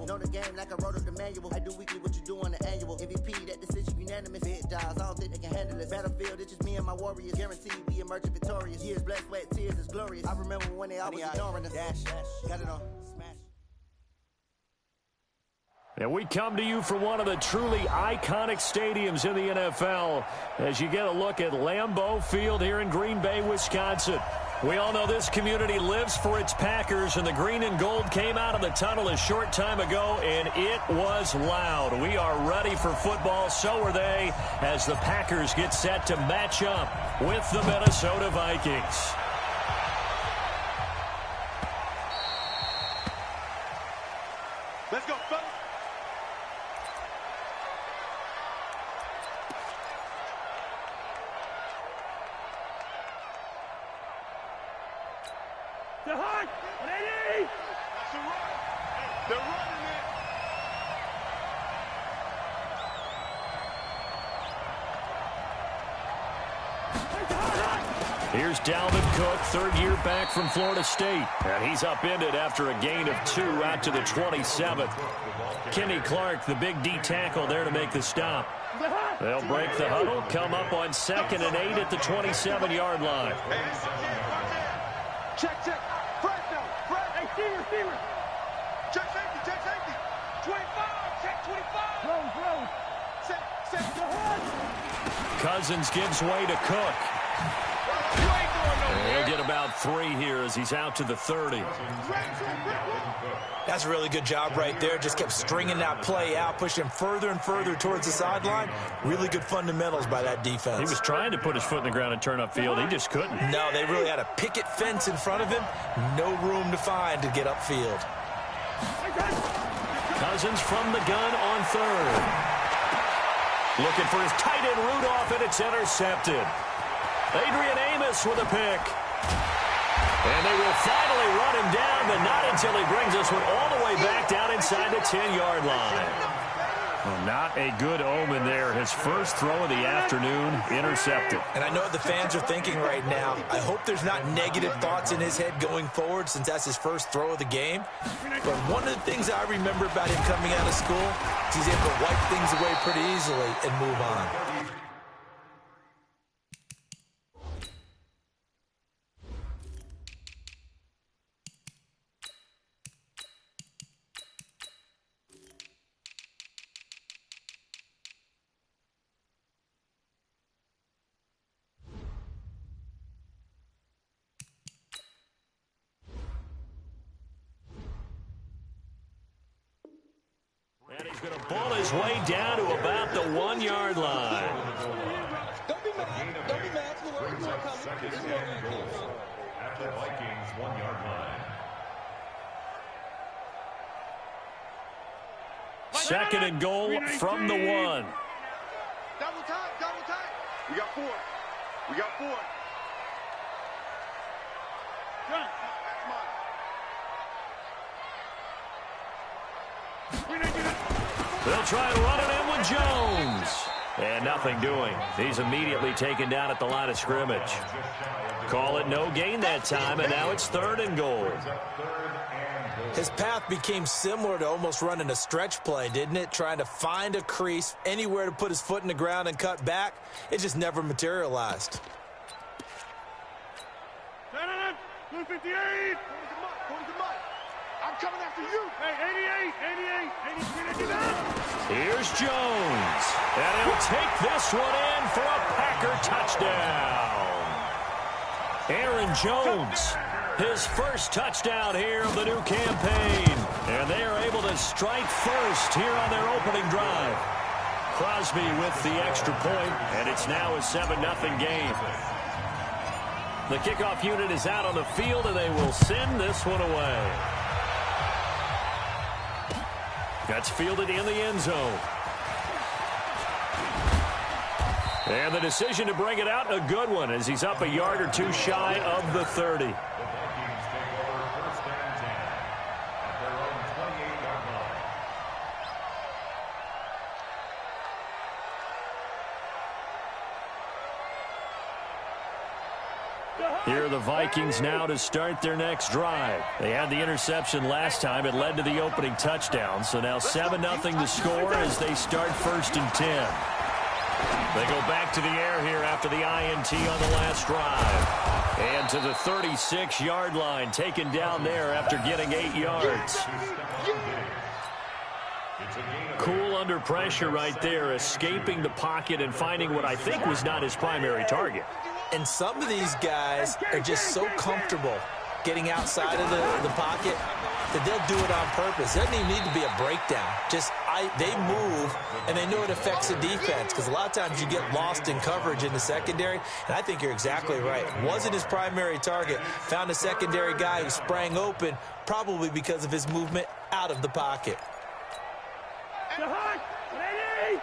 Know the game like I wrote up the manual. I do weekly what you do on the annual. MVP, that decision unanimous. Big jobs, I don't think they can handle this. Battlefield, it's just me and my warriors. Guaranteed we emerge victorious. Years, blood, sweat, tears is glorious. I remember when they always ignoring us. Dash, got it on. Smash. And we come to you from one of the truly iconic stadiums in the NFL as you get a look at Lambeau Field here in Green Bay, Wisconsin. We all know this community lives for its Packers, and the green and gold came out of the tunnel a short time ago, and it was loud. We are ready for football, so are they, as the Packers get set to match up with the Minnesota Vikings. Let's go, fellas. They're hard. Ready? That's a run. They're running it. Here's Dalvin Cook, third year back from Florida State. And he's upended after a gain of 2 out to the 27th. Kenny Clark, the big D tackle there to make the stop. They'll break the huddle, come up on 2nd and 8 at the 27-yard line. Check. Fred now. Fred. Hey, receiver. Check safety. 25. Check 25. Roll. Set. Cousins gives way to Cook. He'll get about 3 here as he's out to the 30. That's a really good job right there. Just kept stringing that play out, pushing further and further towards the sideline. Really good fundamentals by that defense. He was trying to put his foot in the ground and turn upfield. He just couldn't. No, they really had a picket fence in front of him. No room to find to get upfield. Cousins from the gun on 3rd. Looking for his tight end Rudolph, and it's intercepted. Adrian Amos with a pick. And they will finally run him down, but not until he brings this one all the way back down inside the 10-yard line. Well, not a good omen there. His first throw of the afternoon intercepted. And I know what the fans are thinking right now. I hope there's not negative thoughts in his head going forward since that's his first throw of the game. But one of the things I remember about him coming out of school is he's able to wipe things away pretty easily and move on. And he's going to ball his way down to about the 1-yard line. Don't be mad. It's more coming. It's more coming. At the Vikings 1-yard line. 2nd and goal from the 1. Double time. We got 4. Run. They'll try and run it in with Jones. And nothing doing. He's immediately taken down at the line of scrimmage. Call it no gain that time, and now it's 3rd and goal. His path became similar to almost running a stretch play, didn't it? Trying to find a crease, anywhere to put his foot in the ground and cut back. It just never materialized. 258. I'm coming after you. Hey, 88. Here's Jones. And he'll take this one in for a Packer touchdown. Aaron Jones, his first touchdown here of the new campaign. And they are able to strike first here on their opening drive. Crosby with the extra point, and it's now a 7-0 game. The kickoff unit is out on the field, and they will send this one away. That's fielded in the end zone. And the decision to bring it out, a good one, as he's up a yard or 2 shy of the 30. The Vikings take over 1st and 10 at their own 28-yard line. Here are the Vikings now to start their next drive. They had the interception last time. It led to the opening touchdown. So now 7-0 to score as they start 1st and 10. They go back to the air here after the INT on the last drive. And to the 36-yard line, taken down there after getting 8 yards. Cool under pressure right there, escaping the pocket and finding what I think was not his primary target. And some of these guys are just so comfortable getting outside of the pocket that they'll do it on purpose. It doesn't even need to be a breakdown. They move, and they know it affects the defense because a lot of times you get lost in coverage in the secondary, and I think you're exactly right. Wasn't his primary target. Found a secondary guy who sprang open, probably because of his movement out of the pocket. Ready?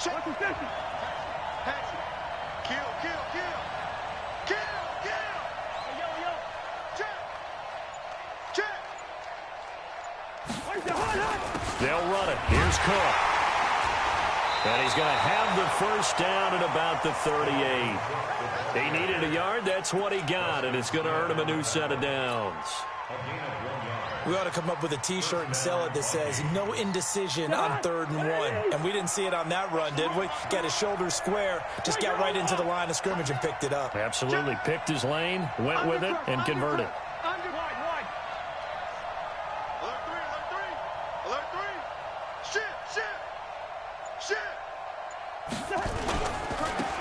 What's the safety? Pass it. Kill. Yo. Check. Where's the hot? They'll run it. Here's Cook. And he's going to have the first down at about the 38. He needed a yard. That's what he got, and it's going to earn him a new set of downs. We ought to come up with a T-shirt and sell it that says, no indecision on 3rd and 1. And we didn't see it on that run, did we? Got his shoulder square, just got right into the line of scrimmage and picked it up. Absolutely. Picked his lane, went with it, and converted. Wide. Alert 3. Shit.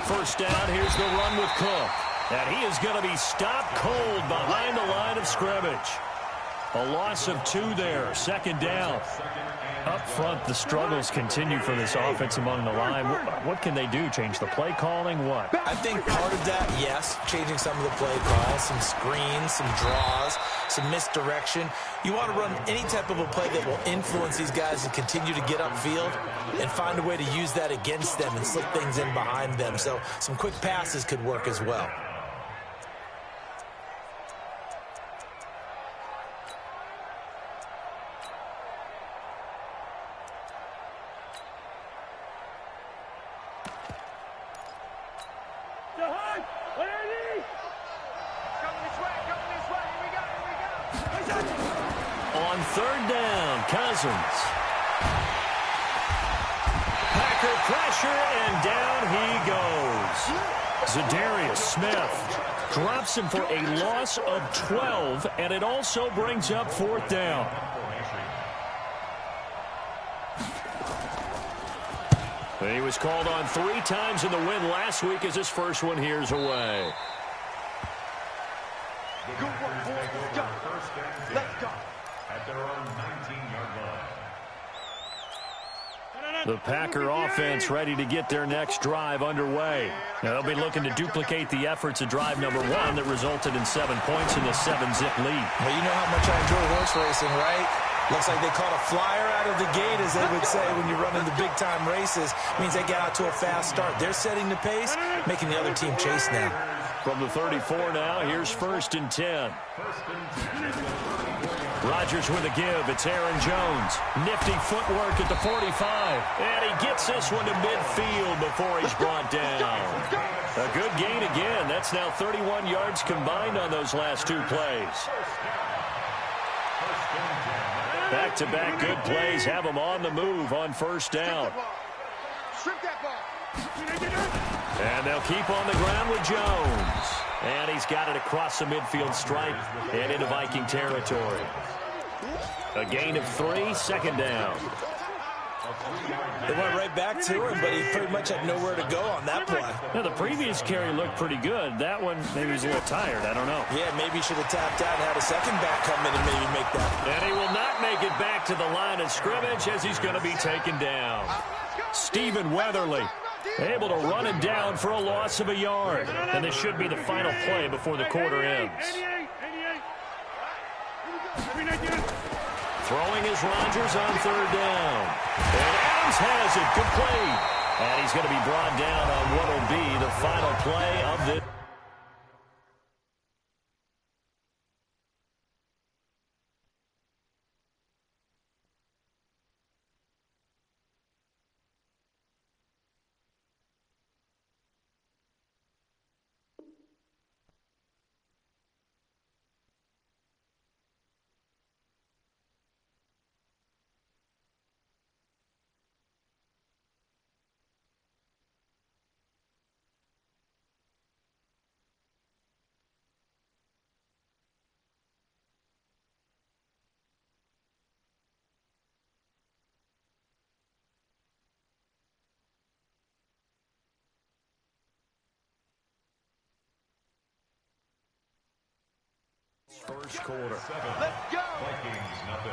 First down, here's the run with Cook. And he is going to be stopped cold behind the line of scrimmage. A loss of 2 there, 2nd down. Up front, the struggles continue for this offense among the line. What can they do? Change the play calling? What? I think part of that, yes, changing some of the play calls, some screens, some draws, some misdirection. You want to run any type of a play that will influence these guys and continue to get upfield and find a way to use that against them and slip things in behind them. So some quick passes could work as well. On 3rd down, Cousins. Packer pressure, and down he goes. Zadarius Smith drops him for a loss of 12, and it also brings up 4th down. He was called on 3 times in the win last week as his first one here's away. Good work, boys. Go. Let's go. At their own 19-yard line. The Packer offense ready to get their next drive underway. Now, they'll be looking to duplicate the efforts of drive number 1 that resulted in 7 points in the 7-zip lead. Well, you know how much I enjoy horse racing, right? Looks like they caught a flyer out of the gate, as they would say when you're running the big-time races. It means they get out to a fast start. They're setting the pace, making the other team chase now. From the 34 now, here's 1st and 10. Rodgers with a give. It's Aaron Jones. Nifty footwork at the 45. And he gets this one to midfield before he's brought down. A good gain again. That's now 31 yards combined on those last 2 plays. Back-to-back good plays have them on the move on 1st down. Strip that ball. And they'll keep on the ground with Jones. And he's got it across the midfield stripe and into Viking territory. A gain of 3, 2nd down. They went right back to him, but he pretty much had nowhere to go on that play. Now, the previous carry looked pretty good. That one, maybe he's a little tired. I don't know. Yeah, maybe he should have tapped out and had a second back come in and maybe make that. And he will not make it back to the line of scrimmage as he's going to be taken down. Stephen Weatherly able to run him down for a loss of a yard. And this should be the final play before the quarter ends. Throwing is Rodgers on 3rd down. And Adams has it complete. And he's going to be brought down on what will be the final play of this. first quarter. Let's go. Vikings, nothing.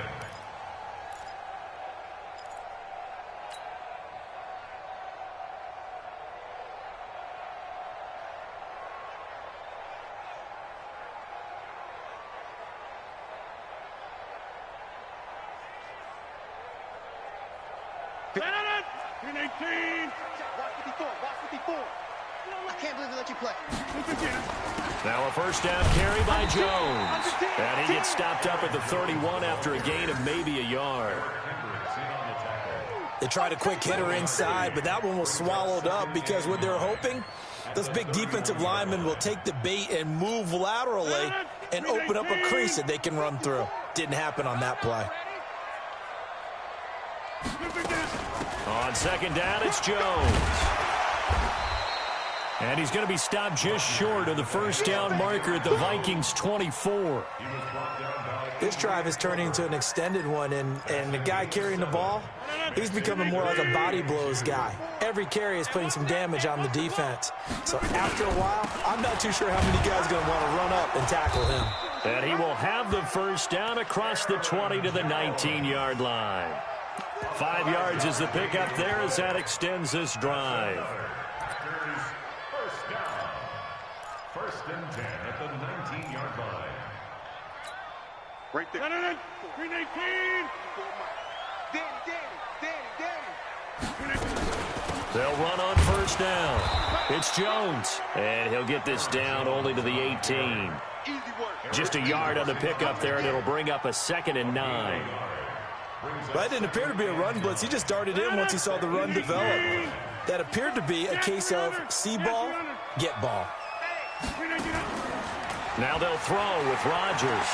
Watch 54. I can't believe they let you play. Now a first down carry by Jones. And he gets stopped up at the 31 after a gain of maybe a yard. They tried a quick hitter inside, but that one was swallowed up because what they're hoping, those big defensive linemen will take the bait and move laterally and open up a crease that they can run through. Didn't happen on that play. On second down, it's Jones. And he's going to be stopped just short of the first down marker at the Vikings 24. This drive is turning into an extended one, and the guy carrying the ball, he's becoming more like a body blows guy. Every carry is putting some damage on the defense. So after a while, I'm not too sure how many guys are going to want to run up and tackle him. And he will have the first down across the 20 to the 19-yard line. 5 yards is the pickup there as that extends this drive. First down. First and 10 at the 19-yard line. Right there. 319. Danny. They'll run on first down. It's Jones. And he'll get this down only to the 18. Easy work. Just a yard on the pickup there, and it'll bring up a 2nd and 9. That didn't appear to be a run blitz. He just darted in once he saw the run develop. That appeared to be a case of see ball, get ball. Now they'll throw with Rodgers.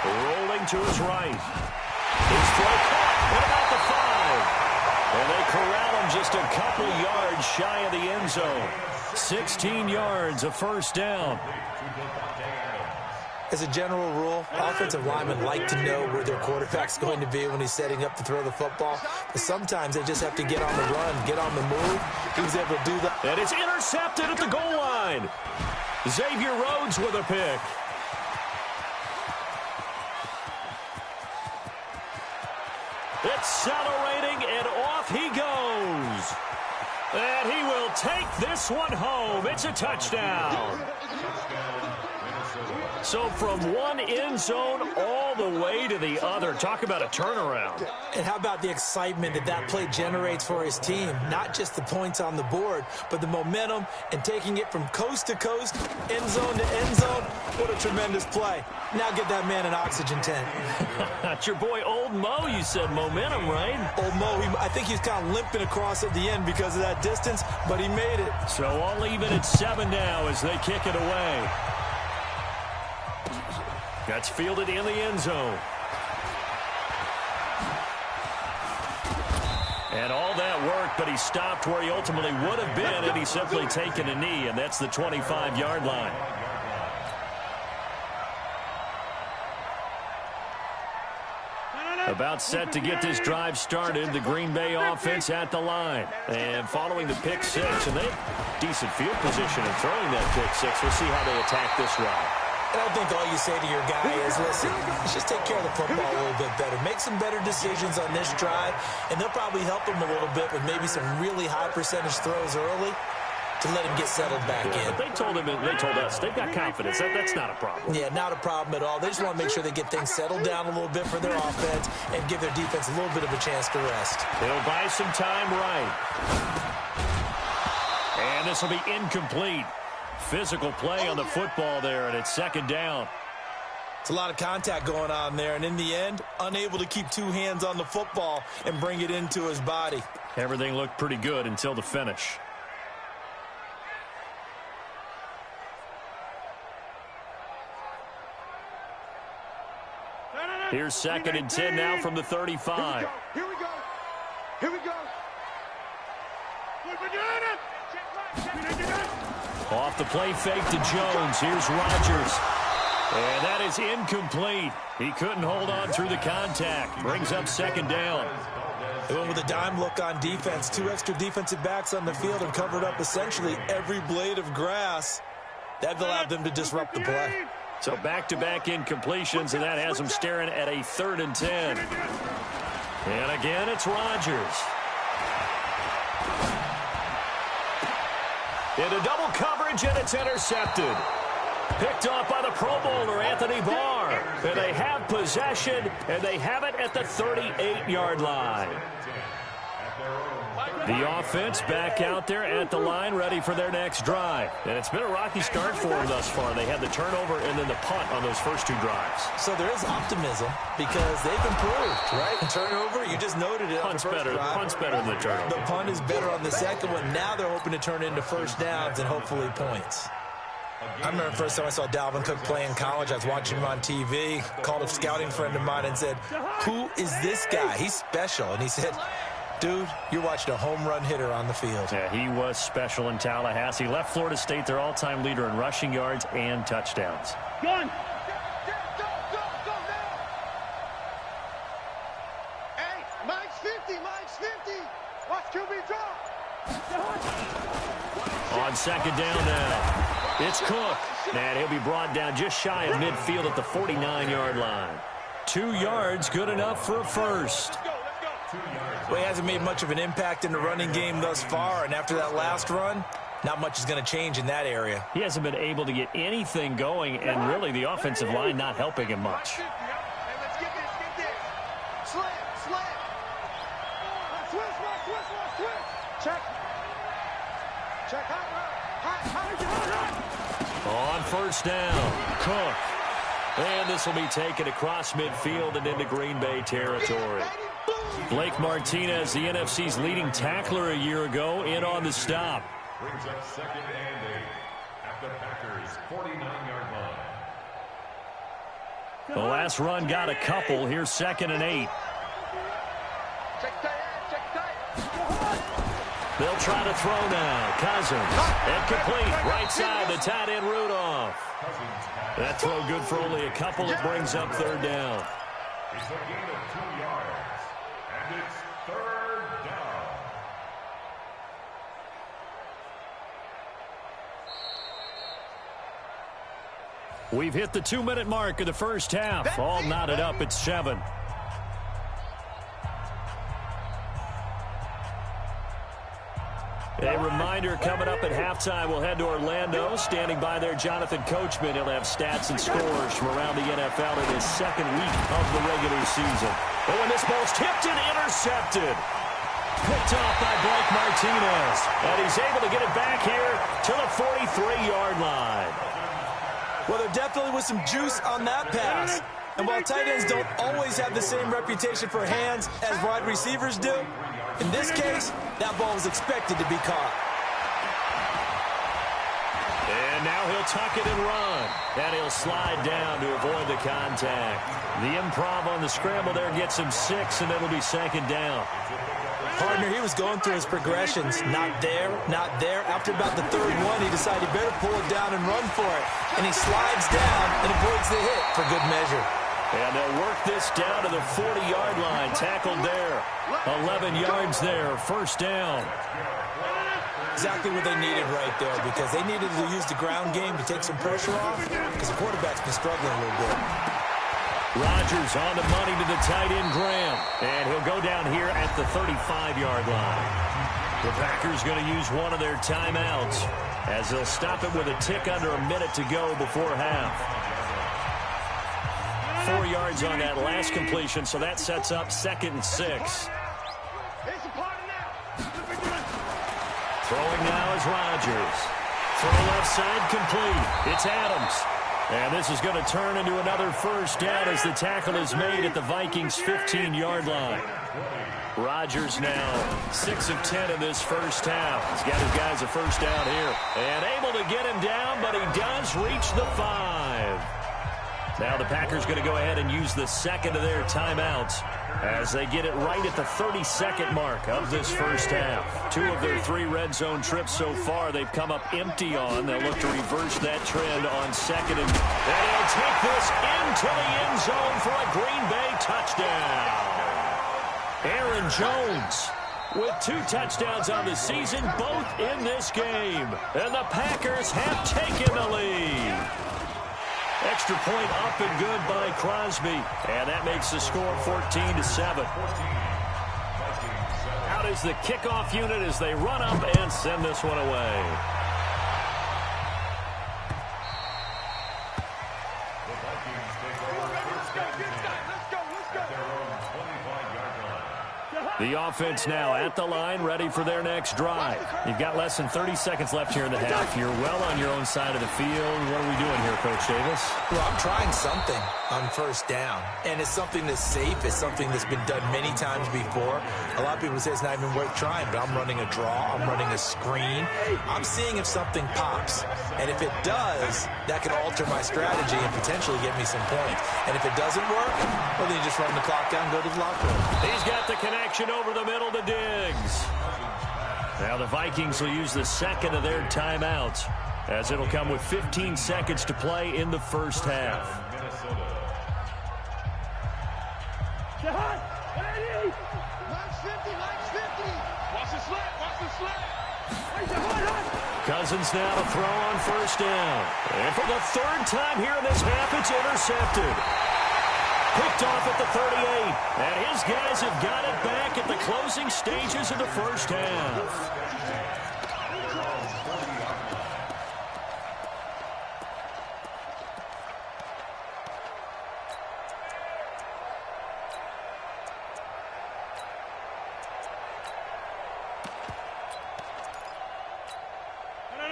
Rolling to his right. His throw caught at about the 5. And they corral him just a couple yards shy of the end zone. 16 yards, a first down. As a general rule, offensive linemen like to know where their quarterback's going to be when he's setting up to throw the football. But sometimes they just have to get on the run, get on the move. He was able to do that. And it's intercepted at the goal line. Xavier Rhodes with a pick. Accelerating, and off he goes. And he will take this one home. It's a touchdown. So from one end zone all the way to the other. Talk about a turnaround. And how about the excitement that that play generates for his team? Not just the points on the board, but the momentum and taking it from coast to coast, end zone to end zone. What a tremendous play. Now get that man an oxygen tent. That's your boy Old Mo. You said momentum, right? Old Mo, I think he's kind of limping across at the end because of that distance, but he made it. So all even at 7 now as they kick it away. That's fielded in the end zone. And all that work, but he stopped where he ultimately would have been, and he's simply taken a knee, and that's the 25-yard line. About set to get this drive started, the Green Bay offense at the line. And following the pick 6, and they have decent field position in throwing that pick 6. We'll see how they attack this route. And I think all you say to your guy is, listen, let's just take care of the football a little bit better. Make some better decisions on this drive, and they'll probably help him a little bit with maybe some really high percentage throws early to let him get settled back in. But they told us, they've got confidence. That's not a problem. Yeah, not a problem at all. They just want to make sure they get things settled down a little bit for their offense and give their defense a little bit of a chance to rest. They'll buy some time right. And this will be incomplete. Physical play on the football there, and it's 2nd down. It's a lot of contact going on there, and in the end, unable to keep 2 hands on the football and bring it into his body. Everything looked pretty good until the finish. Here's 2nd and 10 now from the 35. Here we go. Off the play fake to Jones. Here's Rodgers. And that is incomplete. He couldn't hold on through the contact. Brings up 2nd down. They went with a dime look on defense. 2 extra defensive backs on the field and covered up essentially every blade of grass. That allowed them to disrupt the play. So back-to-back incompletions, and that has them staring at a 3rd and 10. And again, it's Rodgers. Into double coverage, and it's intercepted. Picked off by the Pro Bowler, Anthony Barr. And they have possession, and they have it at the 38-yard line. The offense back out there at the line, ready for their next drive. And it's been a rocky start for them thus far. They had the turnover and then the punt on those first 2 drives. So there is optimism because they've improved, right? Turnover, you just noted it. Punt's better than the turnover. The punt is better on the second one. Now they're hoping to turn into first downs and hopefully points. I remember the first time I saw Dalvin Cook play in college. I was watching him on TV, called a scouting friend of mine and said, "Who is this guy? He's special." And he said, "Dude, you're watching a home run hitter on the field." Yeah, he was special in Tallahassee. Left Florida State their all-time leader in rushing yards and touchdowns. Gun. Go now. Hey, Mike's 50. Watch QB draw. On second down now, it's Cook. And he'll be brought down just shy of midfield at the 49-yard line. 2 yards, good enough for a first. Well, he hasn't made much of an impact in the running game thus far, and after that last run, not much is going to change in that area. He hasn't been able to get anything going, and really the offensive line not helping him much. Hey, let's get this. Slam. Twist. Check. On first down, Cook. And this will be taken across midfield and into Green Bay territory. Blake Martinez, the NFC's leading tackler a year ago, in on the stop. Brings up 2nd and 8 at the Packers' 49-yard line. The last run got a couple. Here's 2nd and 8. Check tight. They'll try to throw now. Cousins. And complete. Right side, the tight end Rudolph. That throw good for only a couple. It brings up 3rd down. It's a gain of 2 yards, and it's 3rd down. We've hit the 2-minute mark of the first half. All knotted up at 7. A reminder, coming up at halftime, we'll head to Orlando. Standing by there, Jonathan Coachman. He'll have stats and scores from around the NFL in his 2nd week of the regular season. Oh, and this ball's tipped and intercepted. Picked off by Blake Martinez. And he's able to get it back here to the 43-yard line. Well, there definitely was some juice on that pass. And while tight ends don't always have the same reputation for hands as wide receivers do, in this case, that ball was expected to be caught. And now he'll tuck it and run. And he'll slide down to avoid the contact. The improv on the scramble there gets him 6, and it'll be 2nd down. Partner, he was going through his progressions. Not there, not there. After about the 3rd one, he decided he better pull it down and run for it. And he slides down and avoids the hit for good measure. And they'll work this down to the 40-yard line. Tackled there. 11 yards there. 1st down. Exactly what they needed right there, because they needed to use the ground game to take some pressure off, because the quarterback's been struggling a little bit. Rodgers on the money to the tight end, Graham. And he'll go down here at the 35-yard line. The Packers going to use one of their timeouts as they'll stop it with a tick under a minute to go before half. 4 yards on that last completion, so that sets up 2nd and 6. Throwing now is Rodgers. Throw left side complete. It's Adams. And this is going to turn into another 1st down as the tackle is made at the Vikings' 15-yard line. Rodgers now 6 of 10 in this first half. He's got his guys a 1st down here. And able to get him down, but he does reach the 5. Now the Packers going to go ahead and use the 2nd of their timeouts as they get it right at the 32nd mark of this first half. 2 of their 3 red zone trips so far they've come up empty on. They'll look to reverse that trend on 2nd. And they'll take this into the end zone for a Green Bay touchdown. Aaron Jones with 2 touchdowns on the season, both in this game. And the Packers have taken the lead. Extra extra point up and good by Crosby. And that makes the score 14-7. Out is the kickoff unit as they run up and send this one away. The offense now at the line, ready for their next drive. You've got less than 30 seconds left here in the half. You're well on your own side of the field. What are we doing here, Coach Davis? Well, I'm trying something on first down, and it's something that's safe. It's something that's been done many times before. A lot of people say it's not even worth trying, but I'm running a draw. I'm running a screen. I'm seeing if something pops, and if it does, that can alter my strategy and potentially get me some points. And if it doesn't work, well, then you just run the clock down, go to the locker room. He's got the connection over the middle to Diggs. Now the Vikings will use the second of their timeouts, as it'll come with 15 seconds to play in the first half. Cousins now to throw on first down. And for the third time here in this half, it's intercepted. Picked off at the 38. And his guys have got it back at the closing stages of the first half.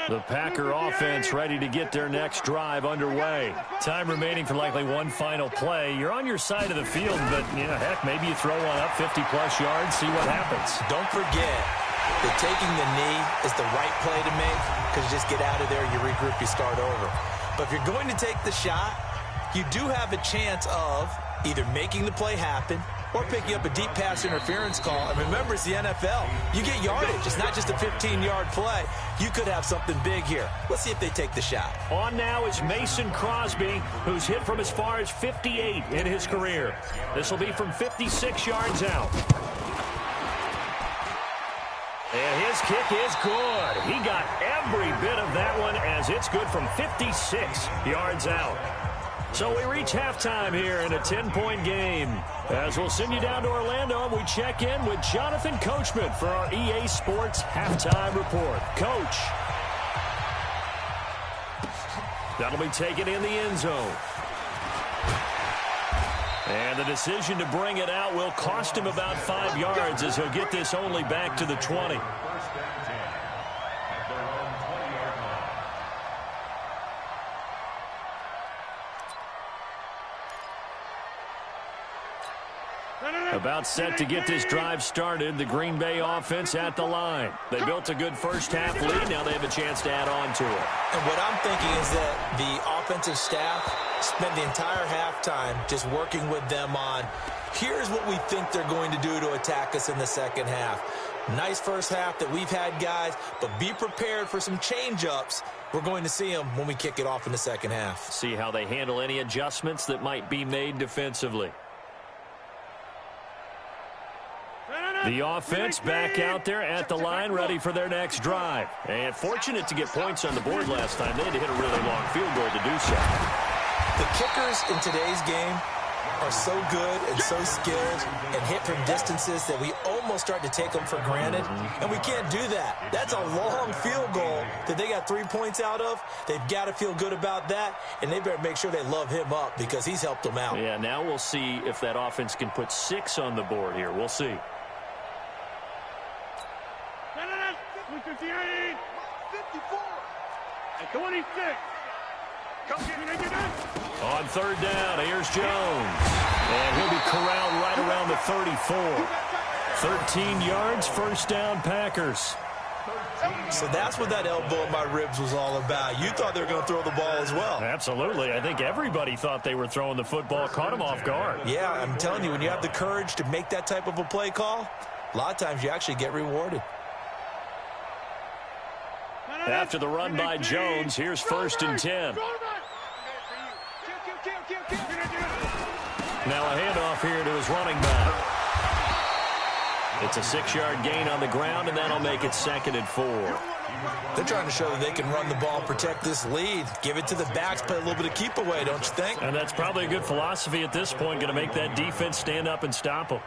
The Packer offense ready to get their next drive underway. Time remaining for likely one final play. You're on your side of the field, but, heck, maybe you throw one up 50-plus yards, see what happens. Don't forget that taking the knee is the right play to make, because you just get out of there, you regroup, you start over. But if you're going to take the shot, you do have a chance of either making the play happen or picking up a deep pass interference call. And remember, it's the NFL. You get yardage. It's not just a 15-yard play. You could have something big here. Let's see if they take the shot. On now is Mason Crosby, who's hit from as far as 58 in his career. This will be from 56 yards out. And his kick is good. He got every bit of that one, as it's good from 56 yards out. So we reach halftime here in a 10-point game. As we'll send you down to Orlando, and we check in with Jonathan Coachman for our EA Sports Halftime Report. Coach. That'll be taken in the end zone. And the decision to bring it out will cost him about 5 yards, as he'll get this only back to the 20. About set to get this drive started. The Green Bay offense at the line. They built a good first half lead. Now they have a chance to add on to it. And what I'm thinking is that the offensive staff spent the entire halftime just working with them on, here's what we think they're going to do to attack us in the second half. Nice first half that we've had, guys, but be prepared for some change-ups. We're going to see them when we kick it off in the second half. See how they handle any adjustments that might be made defensively. The offense back out there at the line, ready for their next drive. And fortunate to get points on the board last time. They had to hit a really long field goal to do so. The kickers in today's game are so good and so skilled and hit from distances that we almost start to take them for granted. And we can't do that. That's a long field goal that they got 3 points out of. They've got to feel good about that, and they better make sure they love him up because he's helped them out. Yeah, now we'll see if that offense can put 6 on the board here. We'll see. 58, 54, and 26. On third down, here's Jones. And he'll be corralled right around the 34. 13 yards, first down, Packers. So that's what that elbow in my ribs was all about. You thought they were going to throw the ball as well. Absolutely. I think everybody thought they were throwing the football, caught them off guard. Yeah, I'm telling you, when you have the courage to make that type of a play call, a lot of times you actually get rewarded. After the run by Jones, here's first and 10. Now a handoff here to his running back. It's a 6-yard gain on the ground, and that'll make it 2nd and 4. They're trying to show that they can run the ball and protect this lead. Give it to the backs, play a little bit of keep away, don't you think? And that's probably a good philosophy at this point, going to make that defense stand up and stop them.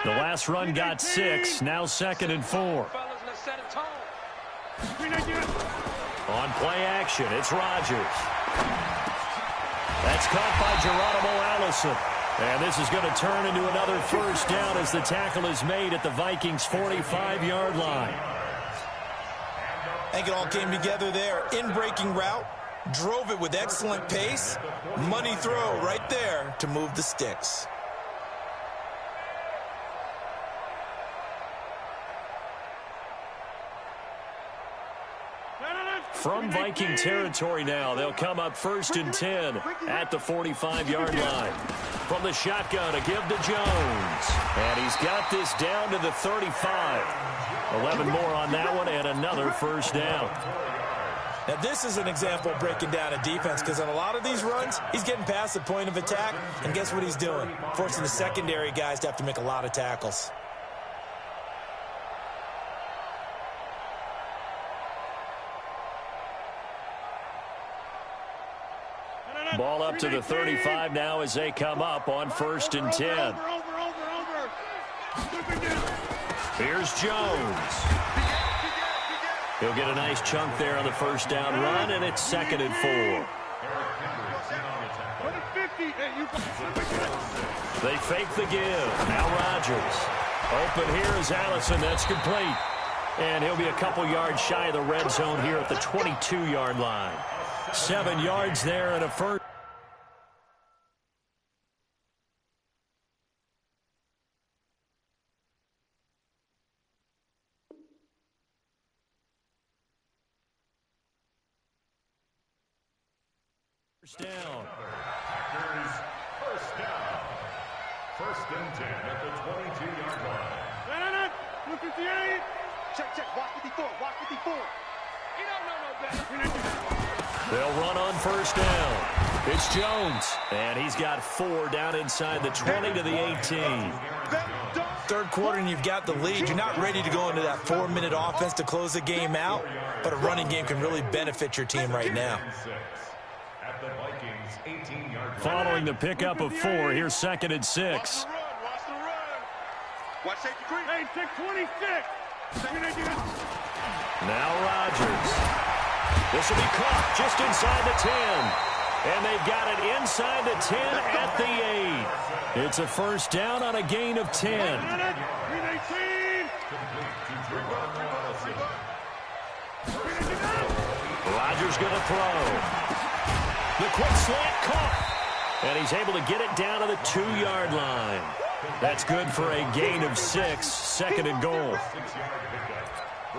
The last run got 6, now 2nd and 4. On play action, it's Rodgers. That's caught by Geronimo Allison. And this is going to turn into another first down as the tackle is made at the Vikings' 45-yard line. I think it all came together there. In-breaking route, drove it with excellent pace. Money throw right there to move the sticks. From Viking territory now, they'll come up 1st and 10 at the 45-yard line. From the shotgun, a give to Jones. And he's got this down to the 35. 11 more on that one and another first down. Now, this is an example of breaking down a defense because on a lot of these runs, he's getting past the point of attack, and guess what he's doing? Forcing the secondary guys to have to make a lot of tackles. Ball up to the 35 now as they come up on 1st and 10. Here's Jones. He'll get a nice chunk there on the first down run, and it's 2nd and 4. They fake the give. Now Rodgers. Open here is Allison. That's complete. And he'll be a couple yards shy of the red zone here at the 22-yard line. 7 yards there and a first. Down. Packers first down. 1st and 10 at the 22-yard line. Look at the 8. Check. Watch 54. Watch 54. You don't know no better. They'll run on 1st down. It's Jones. And he's got 4 down inside the 20 to the 18. Third quarter and you've got the lead. You're not ready to go into that 4-minute offense to close the game out, but a running game can really benefit your team right now. Following the pickup of 4, here's 2nd and 6. Watch the run. Watch safety green. Hey, 626. Now Rodgers. This will be caught just inside the 10. And they've got it inside the 10 at the 8. It's a first down on a gain of 10. Rodgers going to throw. The quick slant caught. And he's able to get it down to the 2-yard line. That's good for a gain of 6, 2nd and goal.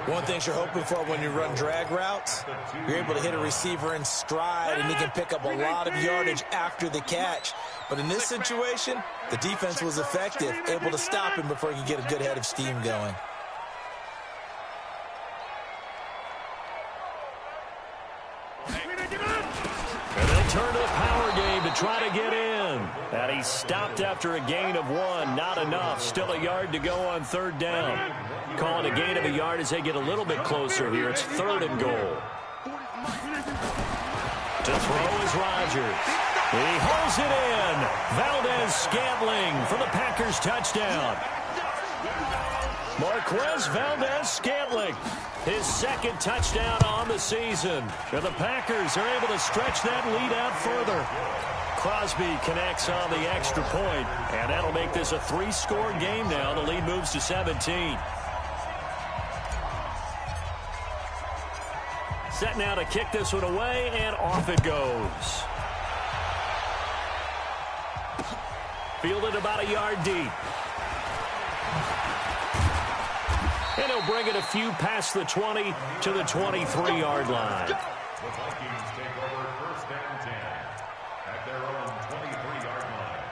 One thing you're hoping for when you run drag routes, you're able to hit a receiver in stride, and he can pick up a lot of yardage after the catch. But in this situation, the defense was effective, able to stop him before he could get a good head of steam going. Turn to the power game to try to get in. And he stopped after a gain of 1. Not enough. Still a yard to go on 3rd down. Calling a gain of a yard as they get a little bit closer here. It's 3rd and goal. To throw is Rodgers. He holds it in. Valdez-Scantling for the Packers touchdown. Marquez Valdez-Scantling. His 2nd touchdown on the season. And the Packers are able to stretch that lead out further. Crosby connects on the extra point, and that'll make this a 3-score game now. The lead moves to 17. Set now to kick this one away, and off it goes. Fielded about a yard deep. And he'll bring it a few past the 20 to the 23-yard line. The Vikings take over 1st and 10 at their own 23-yard line.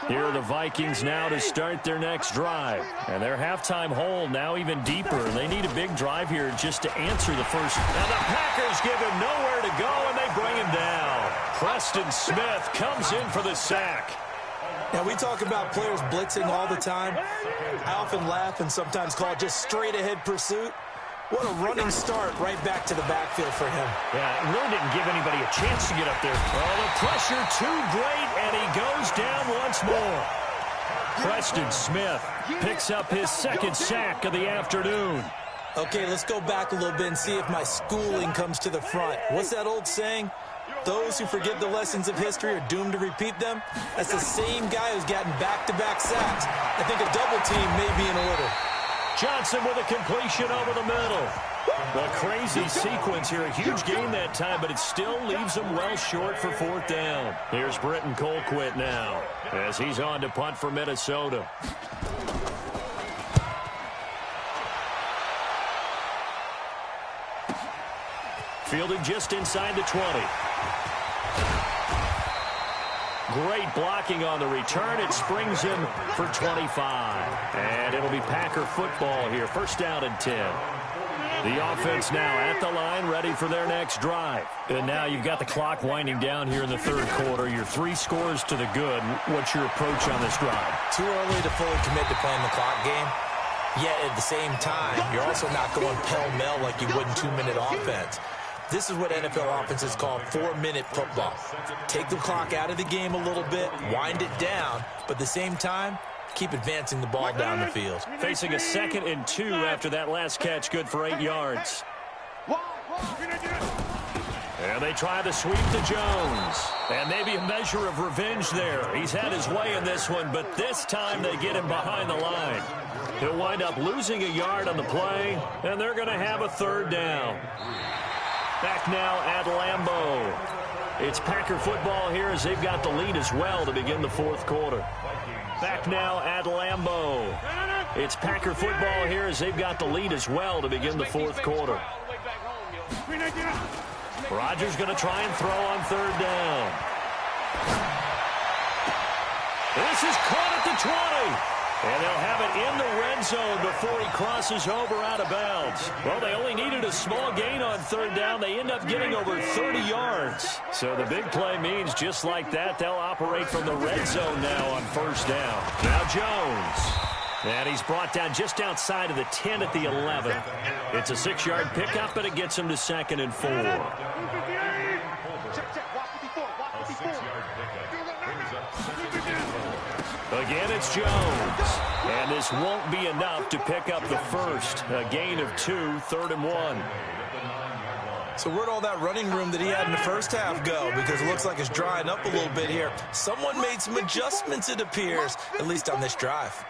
Here are the Vikings now to start their next drive. And their halftime hole now even deeper. They need a big drive here just to answer the first. And the Packers give him nowhere to go, and they bring him down. Preston Smith comes in for the sack. Now, we talk about players blitzing all the time. I often laugh and sometimes call it just straight-ahead pursuit. What a running start right back to the backfield for him. Yeah, it really didn't give anybody a chance to get up there. Oh, the pressure too great, and he goes down once more. Preston Smith picks up his second sack of the afternoon. Okay, let's go back a little bit and see if my schooling comes to the front. What's that old saying? Those who forget the lessons of history are doomed to repeat them. That's the same guy who's gotten back-to-back sacks. I think a double team may be in order. Johnson with a completion over the middle. A crazy sequence here. A huge gain that time, but it still leaves him well short for fourth down. Here's Britton Colquitt now as he's on to punt for Minnesota. Fielded just inside the 20. Great blocking on the return. It springs him for 25. And it'll be Packer football here. First down and 10. The offense now at the line, ready for their next drive. And now you've got the clock winding down here in the third quarter. Your 3 scores to the good. What's your approach on this drive? Too early to fully commit to playing the clock game. Yet at the same time, you're also not going pell-mell like you would in 2-minute offense. This is what NFL offenses call 4-minute football. Take the clock out of the game a little bit, wind it down, but at the same time, keep advancing the ball down the field. Facing a 2nd and 2 after that last catch, good for 8 yards. And they try to sweep to Jones. And maybe a measure of revenge there. He's had his way in this one, but this time they get him behind the line. He'll wind up losing a yard on the play, and they're going to have a third down. Back now at Lambeau. It's Packer football here as they've got the lead as well to begin the fourth quarter. Back now at Lambeau. It's Packer football here as they've got the lead as well to begin the fourth quarter. Rodgers going to try and throw on third down. This is caught at the 20. And they'll have it in the red zone before he crosses over out of bounds. Well, they only needed a small gain on third down. They end up getting over 30 yards. So the big play means just like that, they'll operate from the red zone now on first down. Now Jones. And he's brought down just outside of the 10 at the 11. It's a 6-yard pickup, but it gets him to 2nd and 4. Again, it's Jones. And this won't be enough to pick up the first. A gain of 2, 3rd and 1. So where'd all that running room that he had in the first half go? Because it looks like it's drying up a little bit here. Someone made some adjustments, it appears, at least on this drive.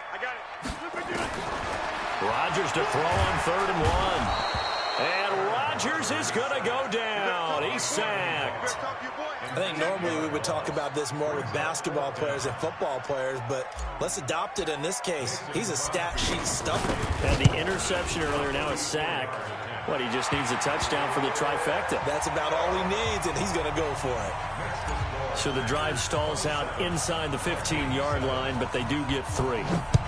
Rodgers to throw on 3rd and 1. And Rodgers is going to go down. He's sacked. I think normally we would talk about this more with basketball players and football players, but let's adopt it in this case. He's a stat sheet stuffer. And the interception earlier, now a sack. What, he just needs a touchdown for the trifecta. That's about all he needs, and he's going to go for it. So the drive stalls out inside the 15-yard line, but they do get 3.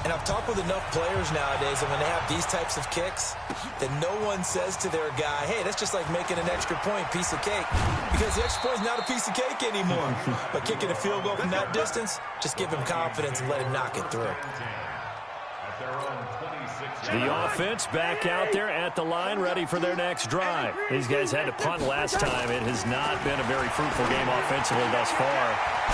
And I've talked with enough players nowadays, and when they have these types of kicks, that no one says to their guy, hey, that's just like making an extra point, piece of cake. Because the extra point is not a piece of cake anymore. But kicking a field goal from that distance, just give him confidence and let him knock it through. The offense back out there at the line, ready for their next drive. These guys had to punt last time. It has not been a very fruitful game offensively thus far.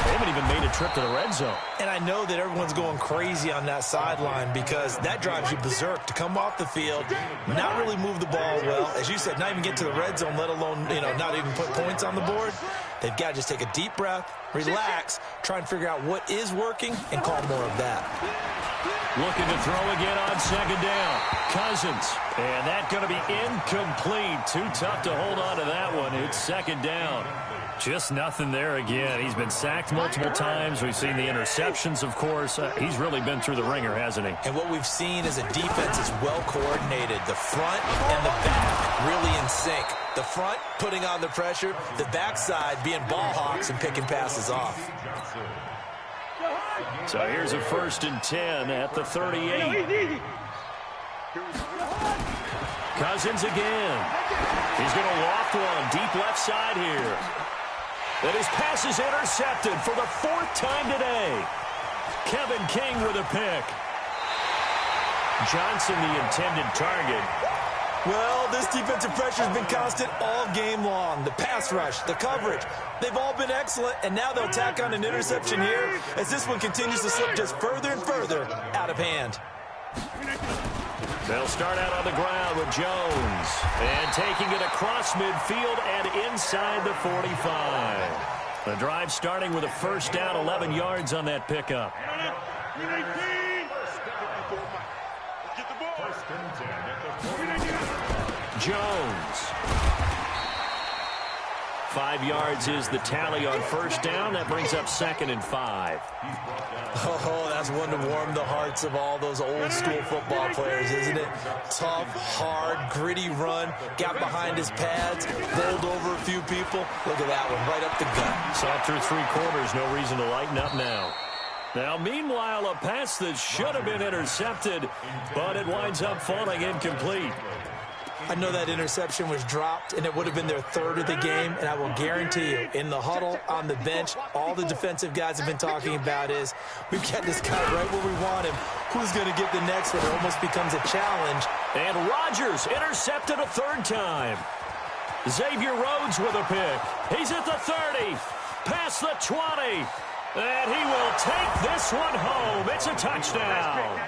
They haven't even made a trip to the red zone. And I know that everyone's going crazy on that sideline because that drives you berserk to come off the field, not really move the ball well. As you said, not even get to the red zone, let alone, not even put points on the board. They've got to just take a deep breath, relax, try and figure out what is working, and call more of that. Looking to throw again on 2nd down. Cousins. And that's going to be incomplete. Too tough to hold on to that one. It's 2nd down. Just nothing there again. He's been sacked multiple times. We've seen the interceptions, of course. He's really been through the ringer, hasn't he? And what we've seen is a defense that's well coordinated. The front and the back really in sync. The front putting on the pressure. The backside being ball hawks and picking passes off. So here's a 1st and 10 at the 38. Cousins again. He's going to loft one deep left side here. And his pass is intercepted for the 4th time today. Kevin King with a pick. Johnson, the intended target. Well, this defensive pressure has been constant all game long. The pass rush, the coverage, they've all been excellent, and now they'll tack on an interception here as this one continues to slip just further and further out of hand. They'll start out on the ground with Jones. And taking it across midfield and inside the 45. The drive starting with a first down, 11 yards on that pickup. Jones. 5 yards is the tally on first down. That brings up 2nd and 5. Oh, that's one to warm the hearts of all those old-school football players, isn't it? Tough, hard, gritty run. Got behind his pads, bowled over a few people. Look at that one, right up the gut. Saw through 3 quarters. No reason to lighten up now. Now, meanwhile, a pass that should have been intercepted, but it winds up falling incomplete. I know that interception was dropped, and it would have been their 3rd of the game, and I will guarantee you, in the huddle, on the bench, all the defensive guys have been talking about is, we've got this guy right where we want him. Who's going to get the next one? It almost becomes a challenge. And Rodgers intercepted a 3rd time. Xavier Rhodes with a pick. He's at the 30, past the 20, and he will take this one home. It's a touchdown.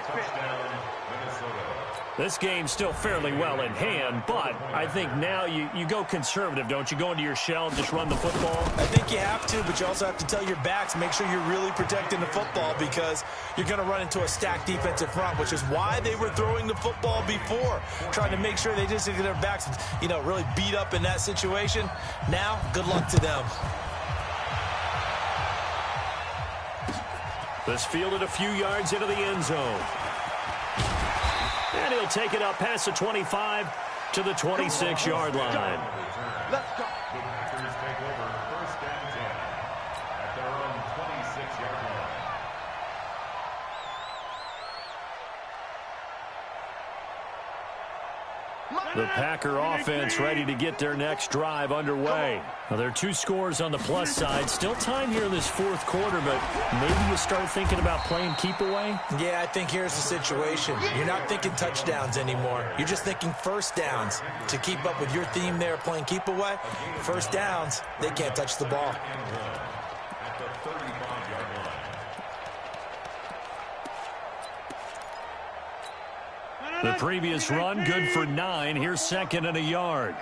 This game's still fairly well in hand, but I think now you go conservative, don't you? Go into your shell and just run the football? I think you have to, but you also have to tell your backs, make sure you're really protecting the football because you're going to run into a stacked defensive front, which is why they were throwing the football before, trying to make sure they just get their backs, really beat up in that situation. Now, good luck to them. This fielded a few yards into the end zone. And he'll take it up past the 25 to the 26-yard line. Let's go. The Packers take over 1st and 10 at their own 26-yard line. The Packer offense ready to get their next drive underway. Now, there are 2 scores on the plus side. Still time here in this 4th quarter, but maybe you start thinking about playing keep away? Yeah, I think here's the situation. You're not thinking touchdowns anymore. You're just thinking first downs. To keep up with your theme there, playing keep away, first downs, they can't touch the ball. At the 35-yard line. The previous run, good for 9. Here's 2nd and a yard.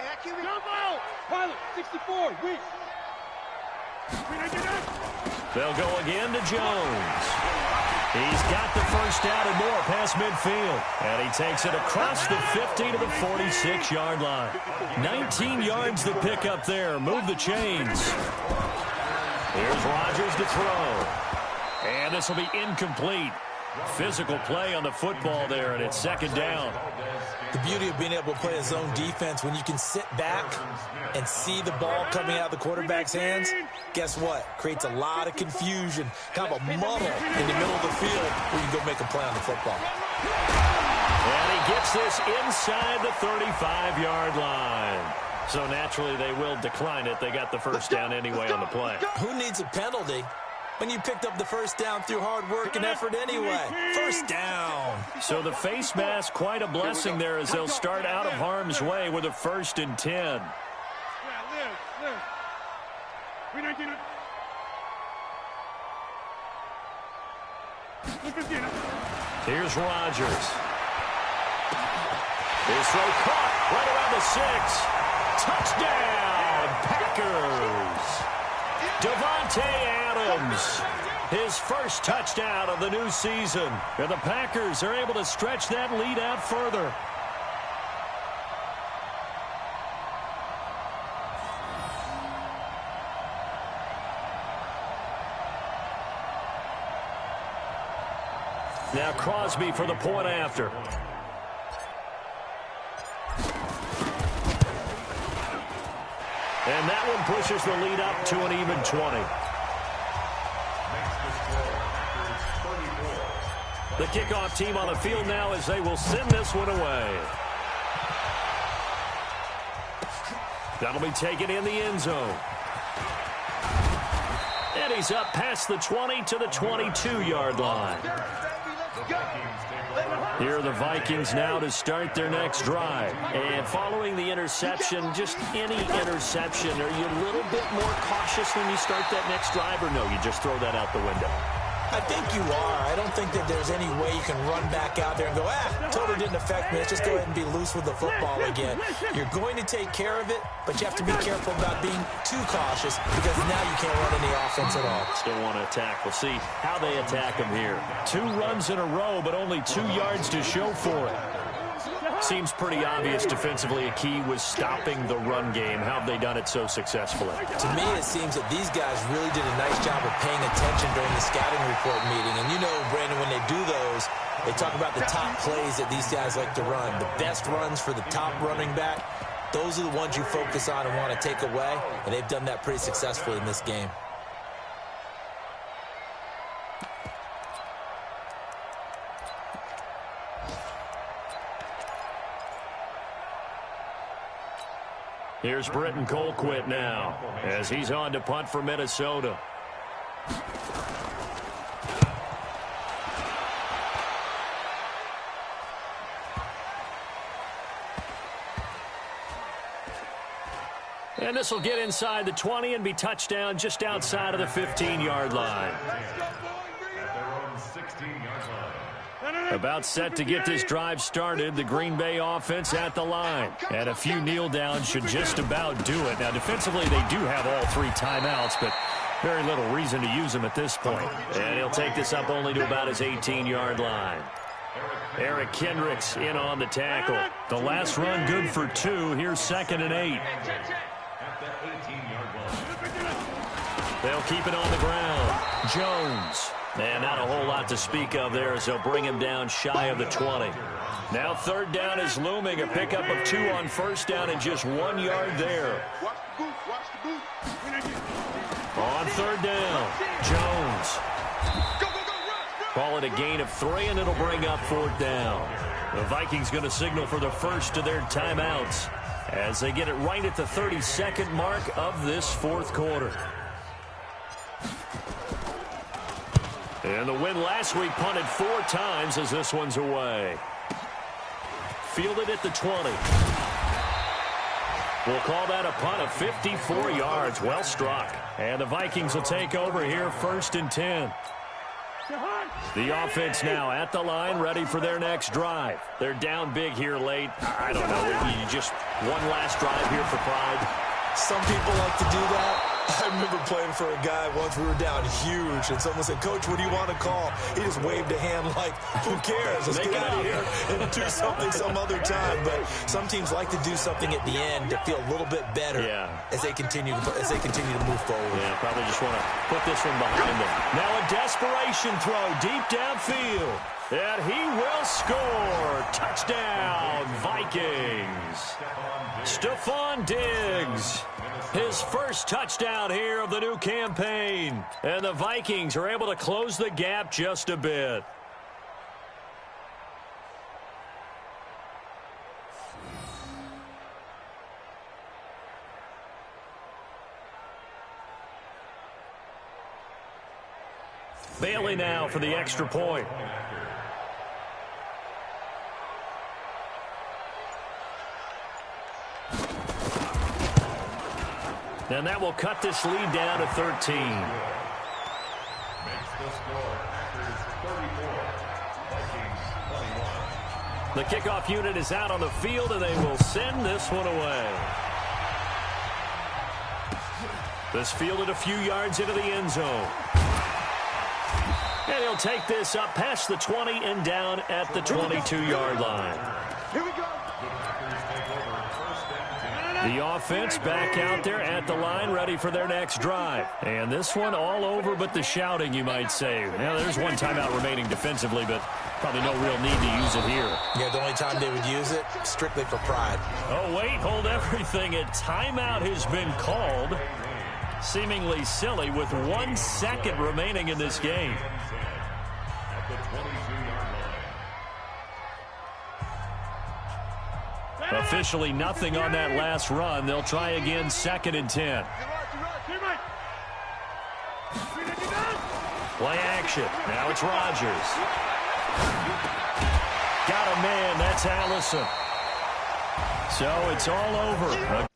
Pilot, 64, weak. They'll go again to Jones. He's got the first down and more past midfield. And he takes it across the 50 to the 46-yard line. 19 yards to pick up there. Move the chains. Here's Rodgers to throw. And this will be incomplete. Physical play on the football there, and it's 2nd down. The beauty of being able to play a zone defense, when you can sit back and see the ball coming out of the quarterback's hands, guess what? Creates a lot of confusion, kind of a muddle in the middle of the field where you go make a play on the football. And he gets this inside the 35-yard line. So naturally they will decline it. They got the first down anyway on the play. Who needs a penalty when you picked up the first down through hard work and effort anyway? First down. So the face mask, quite a blessing there as they'll start out of harm's way with a 1st and 10. Yeah, live. Here's Rodgers. His throw caught right around the 6. Touchdown, Packers. Devontae Adams, his first touchdown of the new season. And the Packers are able to stretch that lead out further. Now Crosby for the point after. And that one pushes the lead up to an even 20. The kickoff team on the field now as they will send this one away. That'll be taken in the end zone. And he's up past the 20 to the 22-yard line. Here are the Vikings now to start their next drive. And following the interception, just any interception, are you a little bit more cautious when you start that next drive, or no, you just throw that out the window? I think you are. I don't think that there's any way you can run back out there and go, totally didn't affect me. Let's just go ahead and be loose with the football again. You're going to take care of it, but you have to be careful about being too cautious because now you can't run any offense at all. Still want to attack. We'll see how they attack him here. 2 runs in a row, but only 2 yards to show for it. Seems pretty obvious defensively a key was stopping the run game. How have they done it so successfully? To me, it seems that these guys really did a nice job of paying attention during the scouting report meeting. And you know, Brandon, when they do those, they talk about the top plays that these guys like to run. The best runs for the top running back, those are the ones you focus on and want to take away. And they've done that pretty successfully in this game. Here's Britton Colquitt now as he's on to punt for Minnesota. And this will get inside the 20 and be touchdown just outside of the 15-yard line. About set to get this drive started, the Green Bay offense at the line. And a few kneel downs should just about do it. Now, defensively, they do have all 3 timeouts, but very little reason to use them at this point. And he'll take this up only to about his 18-yard line. Eric Kendricks in on the tackle. The last run good for 2. Here's 2nd and 8. They'll keep it on the ground. Jones. And not a whole lot to speak of there as they'll bring him down shy of the 20. Now 3rd down is looming. A pickup of 2 on 1st down and just 1 yard there. On 3rd down, Jones. Call it a gain of 3, and it'll bring up 4th down. The Vikings going to signal for the first of their timeouts as they get it right at the 32nd mark of this 4th quarter. And the win last week punted 4 times as this one's away. Fielded at the 20. We'll call that a punt of 54 yards. Well struck. And the Vikings will take over here 1st and 10. The offense now at the line, ready for their next drive. They're down big here late. I don't know. You just one last drive here for pride. Some people like to do that. I remember playing for a guy once. We were down huge, and someone said, "Coach, what do you want to call?" He just waved a hand like, "Who cares? Let's get out of here and do something some other time." But some teams like to do something at the end to feel a little bit better as they continue to move forward. Yeah, probably just want to put this one behind them. Now a desperation throw deep downfield. And he will score. Touchdown, Vikings. Stephon Diggs. His first touchdown here of the new campaign. And the Vikings are able to close the gap just a bit. Bailey now for the extra point. And that will cut this lead down to 13. Makes the score Packers 34, Vikings 21. The kickoff unit is out on the field, and they will send this one away. This fielded a few yards into the end zone. And he'll take this up past the 20 and down at the 22-yard line. Here we go. The offense back out there at the line, ready for their next drive. And this one all over but the shouting, you might say. Now, there's one timeout remaining defensively, but probably no real need to use it here. Yeah, the only time they would use it, strictly for pride. Oh, wait, hold everything. A timeout has been called. Seemingly silly with 1 second remaining in this game. At the 22-yard line. Officially nothing on that last run. They'll try again, 2nd and 10. Play action. Now it's Rodgers. Got a man. That's Allison. So it's all over.